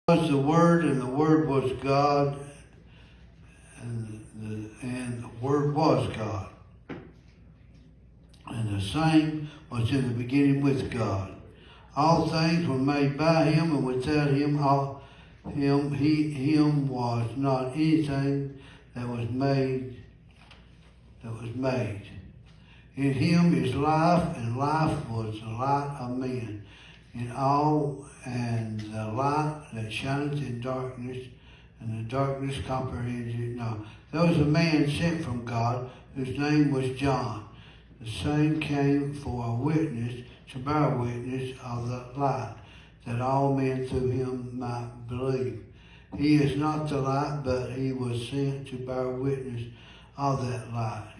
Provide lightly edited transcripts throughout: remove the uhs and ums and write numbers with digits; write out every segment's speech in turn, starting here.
Was the Word, and the Word was God, and the Word was God. And the same was in the beginning with God. All things were made by him, and without him was not anything that was made. In him is life, and life was the light of men. And the light that shineth in darkness, and the darkness comprehended it not. There was a man sent from God, whose name was John. The same came for a witness, to bear witness of the light, that all men through him might believe. He is not the light, but he was sent to bear witness of that light.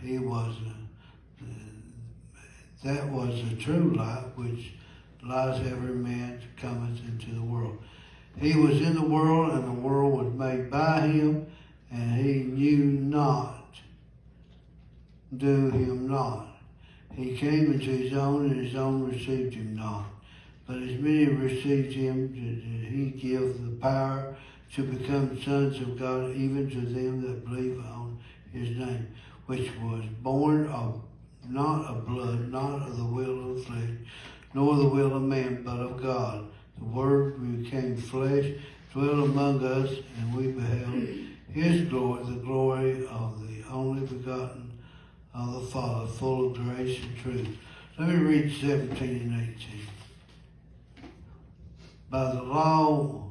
That was the true light, which lights every man that cometh into the world. He was in the world, and the world was made by him, and he knew him not. He came into his own, and his own received him not. But as many received him, did he give the power to become sons of God, even to them that believe on his name, which was born of not of blood, not of the will of flesh, nor the will of man, but of God. The Word became flesh, dwelt among us, and we beheld his glory, the glory of the only begotten of the Father, full of grace and truth. Let me read 17 and 18.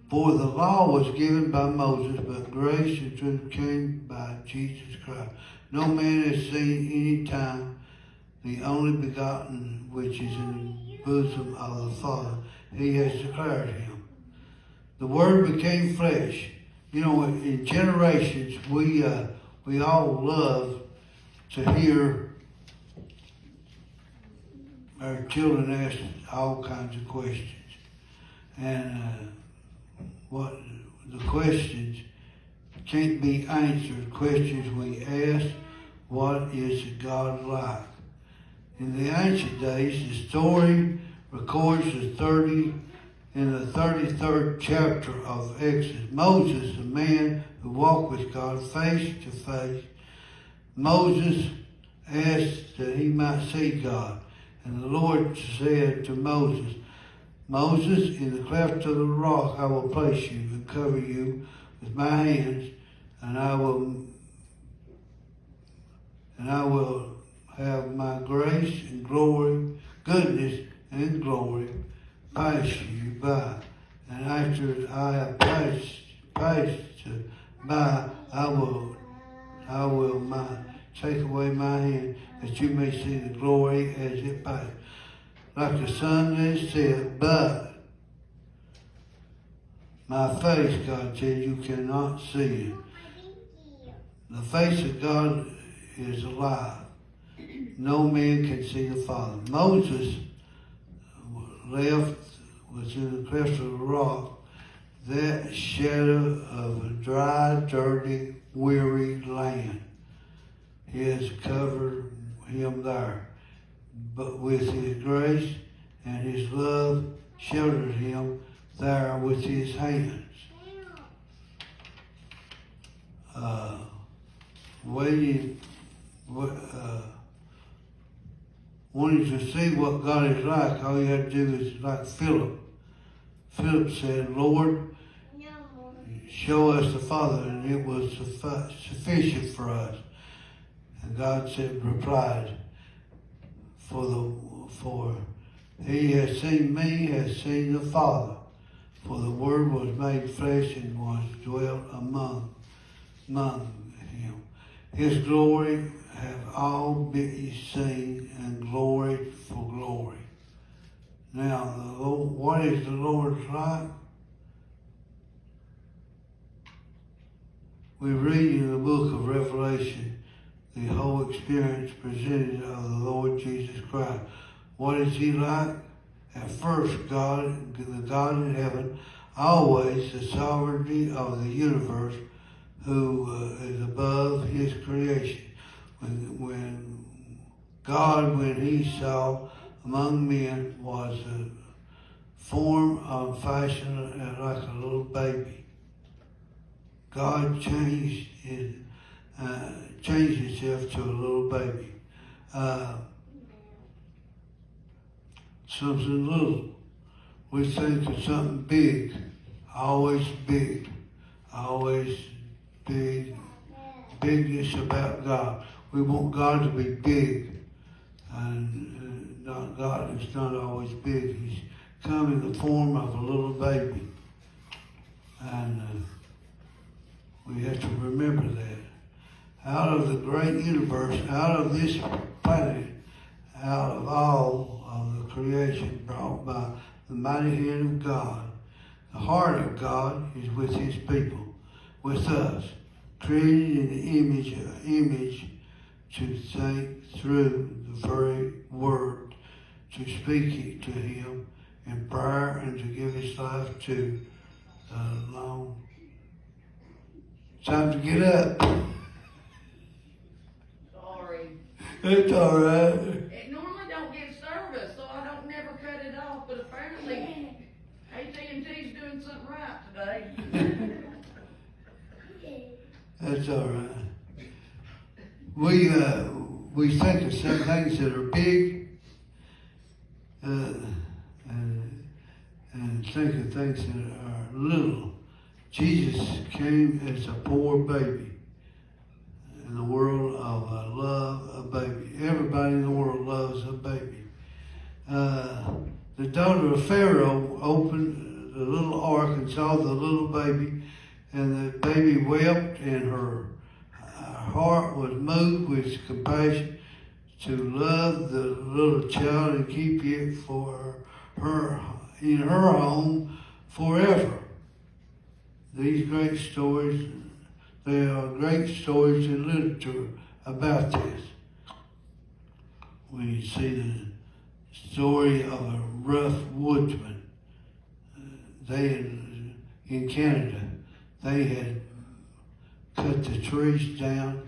For the law was given by Moses, but grace and truth came by Jesus Christ. No man has seen any time the only begotten, which is in the bosom of the Father. He has declared him. The Word became flesh. You know, in generations, we all love to hear our children ask all kinds of questions. And what the questions can't be answered. Questions we ask, what is God like? In the ancient days, the story records in the 33rd chapter of Exodus. Moses, the man who walked with God face to face, Moses asked that he might see God. And the Lord said to Moses, Moses, in the cleft of the rock I will place you and cover you with my hands, and I will have my grace and glory, goodness and glory pass you by. And after I have passed by, I will take away my hand, that you may see the glory as it passes. Like the sun is set, but my face, God said, you cannot see it. The face of God is alive. No man can see the Father. Moses was in the cleft of the rock, that shadow of a dry, dirty, weary land. He has covered him there. But with his grace and his love sheltered him there with his hands. Wanting to see what God is like, all you have to do is like Philip. Philip said, Lord, show us the Father, and it was sufficient for us. And God replied, For he has seen me, has seen the Father. For the Word was made flesh and was dwelt among him. His glory have all been seen, and glory for glory. Now, what is the Lord's like? We read in the book of Revelation the whole experience presented of the Lord Jesus Christ. What is he like? At first, God, the God in heaven, always the sovereignty of the universe, who is above his creation. When he saw among men was form of fashion like a little baby. God changed himself to a little baby. Something little. We think of something big, always big, always big, bigness about God. We want God to be big, and God is not always big. He's come in the form of a little baby, and we have to remember that. Out of the great universe, out of this planet, out of all of the creation brought by the mighty hand of God, the heart of God is with his people, with us, created in the image to think through the very word, to speak it to him in prayer and to give his life to long. Time to get up. Sorry. It's all right. It normally don't get service, so I don't never cut it off, but apparently AT&T's doing something right today. That's all right. We think of some things that are big, and think of things that are little. Jesus came as a poor baby in the world of love a baby. Everybody in the world loves a baby. The daughter of Pharaoh opened the little ark and saw the little baby, and the baby wept, and her heart was moved with compassion to love the little child and keep it for her in her home forever. These great stories, there are great stories in literature about this. We see the story of a rough woodsman. In Canada, they had cut the trees down.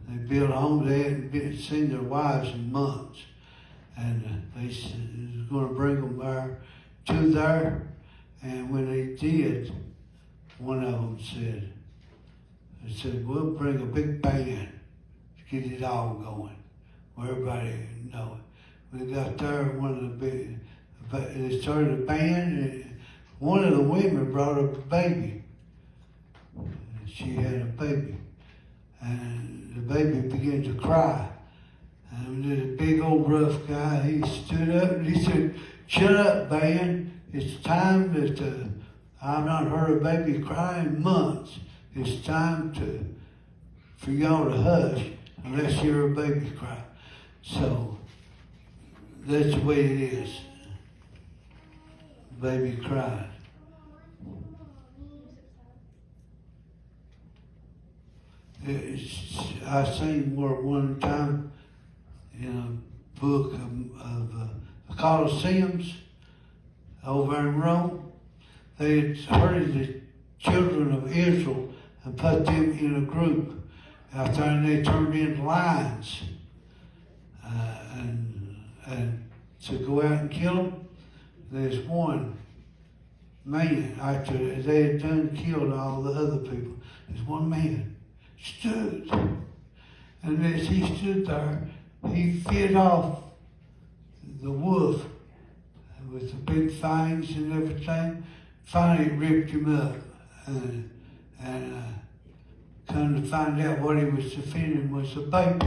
They built homes. They hadn't seen their wives in months. And they said it was going to bring them to there. And when they did, one of them said, we'll bring a big band to get it all going, where everybody know it. We got there, they started a band, and one of the women brought up a baby. She had a baby, and the baby began to cry. And the big old rough guy, he stood up and he said, "Shut up, band. It's time that I've not heard a baby cry in months. It's time for y'all to hush unless you hear a baby cry." So that's the way it is. Baby cried. I seen one time in a book of the Colosseums over in Rome. They had herded the children of Israel and put them in a group out there, and they turned in lions and to go out and kill them. There's one man after they had done killed all the other people. There's one man stood, and as he stood there, he fed off the wolf with the big fangs and everything. Finally ripped him up, and come to find out what he was defending was a baby.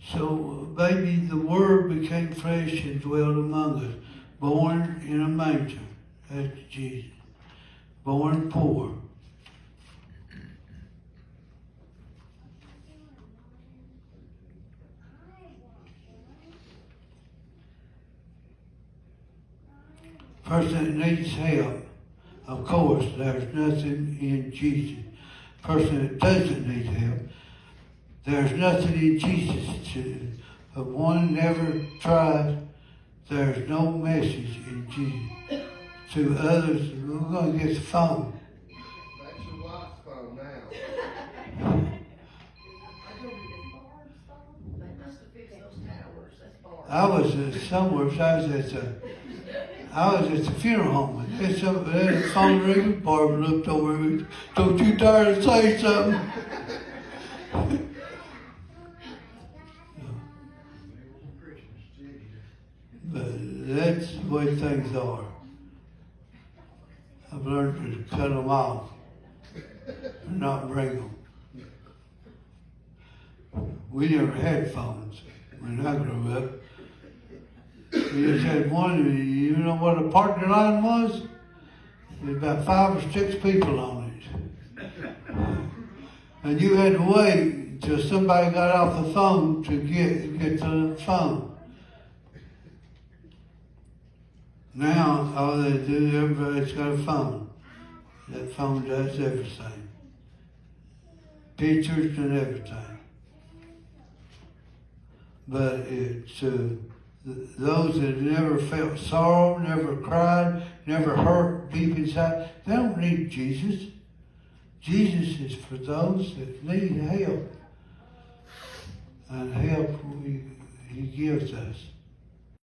So, baby, the Word became flesh and dwelt among us, born in a manger. That's Jesus. Born poor. Person that needs help, of course, there's nothing in Jesus. Person that doesn't need help, there's nothing in Jesus. If one never tries, there's no message in Jesus. To others, we're going to get the phone. That's your wife's phone now. They must have fixed those towers. That's far. I I was somewhere, so I was at the funeral home, and there's a phone ringing. Barbara looked over at me. Don't you dare to say something. But that's the way things are. I've learned to cut them off and not bring them. We never had phones when I grew up. We just had one. You know what a parking lot was? There was about 5 or 6 people on it. And you had to wait until somebody got off the phone to get to the phone. Now, all they do, everybody's got a phone. That phone does everything. Pictures and everything. But it's those that never felt sorrow, never cried, never hurt deep inside, they don't need Jesus. Jesus is for those that need help. And help He gives us.